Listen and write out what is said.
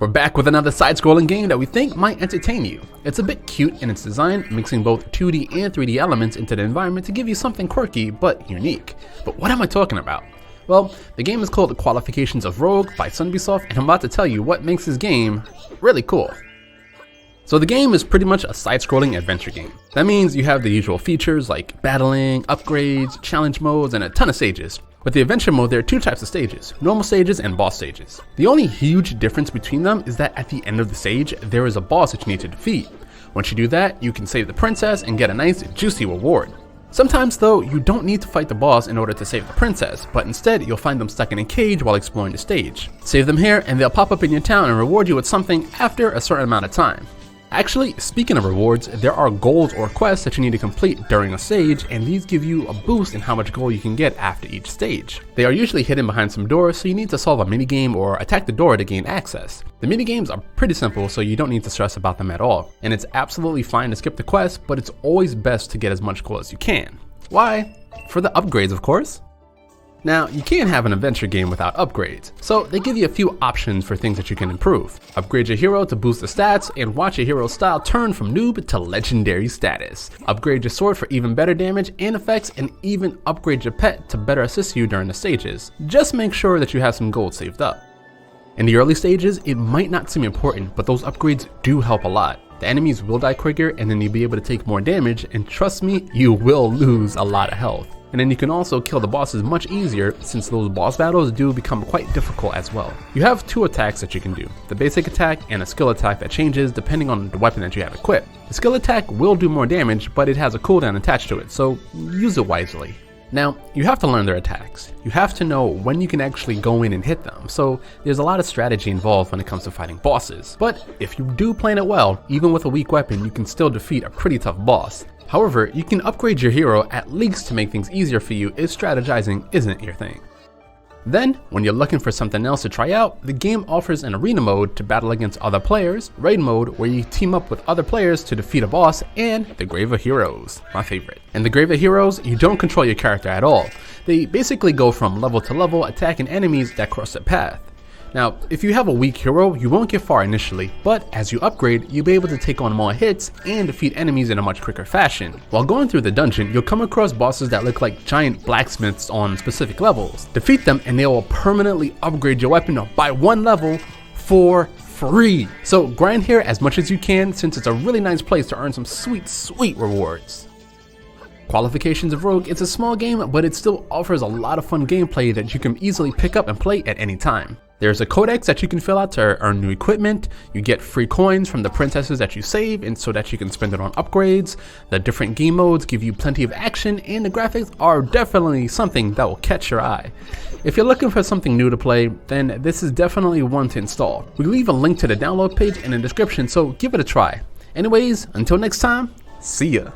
We're back with another side-scrolling game that we think might entertain you. It's a bit cute in its design, mixing both 2D and 3D elements into the environment to give you something quirky but unique. But what am I talking about? Well, the game is called Qualifications of Rogue by Ubisoft, and I'm about to tell you what makes this game really cool. So the game is pretty much a side-scrolling adventure game. That means you have the usual features like battling, upgrades, challenge modes, and a ton of stages. With the adventure mode, there are two types of stages, normal stages and boss stages. The only huge difference between them is that at the end of the stage, there is a boss that you need to defeat. Once you do that, you can save the princess and get a nice juicy reward. Sometimes though, you don't need to fight the boss in order to save the princess, but instead you'll find them stuck in a cage while exploring the stage. Save them here and they'll pop up in your town and reward you with something after a certain amount of time. Actually, speaking of rewards, there are goals or quests that you need to complete during a stage, and these give you a boost in how much gold you can get after each stage. They are usually hidden behind some doors, so you need to solve a minigame or attack the door to gain access. The minigames are pretty simple, so you don't need to stress about them at all. And it's absolutely fine to skip the quest, but it's always best to get as much gold as you can. Why? For the upgrades, of course. Now, you can't have an adventure game without upgrades, so they give you a few options for things that you can improve. Upgrade your hero to boost the stats, and watch your hero's style turn from noob to legendary status. Upgrade your sword for even better damage and effects, and even upgrade your pet to better assist you during the stages. Just make sure that you have some gold saved up. In the early stages, it might not seem important, but those upgrades do help a lot. The enemies will die quicker, and then you'll be able to take more damage, and trust me, you will lose a lot of health. And then you can also kill the bosses much easier, since those boss battles do become quite difficult as well. You have two attacks that you can do, the basic attack and a skill attack that changes depending on the weapon that you have equipped. The skill attack will do more damage, but it has a cooldown attached to it, so use it wisely. Now, you have to learn their attacks. You have to know when you can actually go in and hit them, so there's a lot of strategy involved when it comes to fighting bosses. But if you do plan it well, even with a weak weapon, you can still defeat a pretty tough boss. However, you can upgrade your hero at least to make things easier for you if strategizing isn't your thing. Then, when you're looking for something else to try out, the game offers an arena mode to battle against other players, raid mode where you team up with other players to defeat a boss, and the Grave of Heroes, my favorite. In the Grave of Heroes, you don't control your character at all. They basically go from level to level, attacking enemies that cross their path. Now, if you have a weak hero, you won't get far initially, but as you upgrade, you'll be able to take on more hits and defeat enemies in a much quicker fashion. While going through the dungeon, you'll come across bosses that look like giant blacksmiths on specific levels. Defeat them and they will permanently upgrade your weapon by one level for free. So grind here as much as you can, since it's a really nice place to earn some sweet rewards. Qualifications of Rogue is a small game, but it still offers a lot of fun gameplay that you can easily pick up and play at any time. There's a codex that you can fill out to earn new equipment, you get free coins from the princesses that you save and so that you can spend it on upgrades, the different game modes give you plenty of action, and the graphics are definitely something that will catch your eye. If you're looking for something new to play, then this is definitely one to install. We leave a link to the download page in the description, so give it a try. Anyways, until next time, see ya!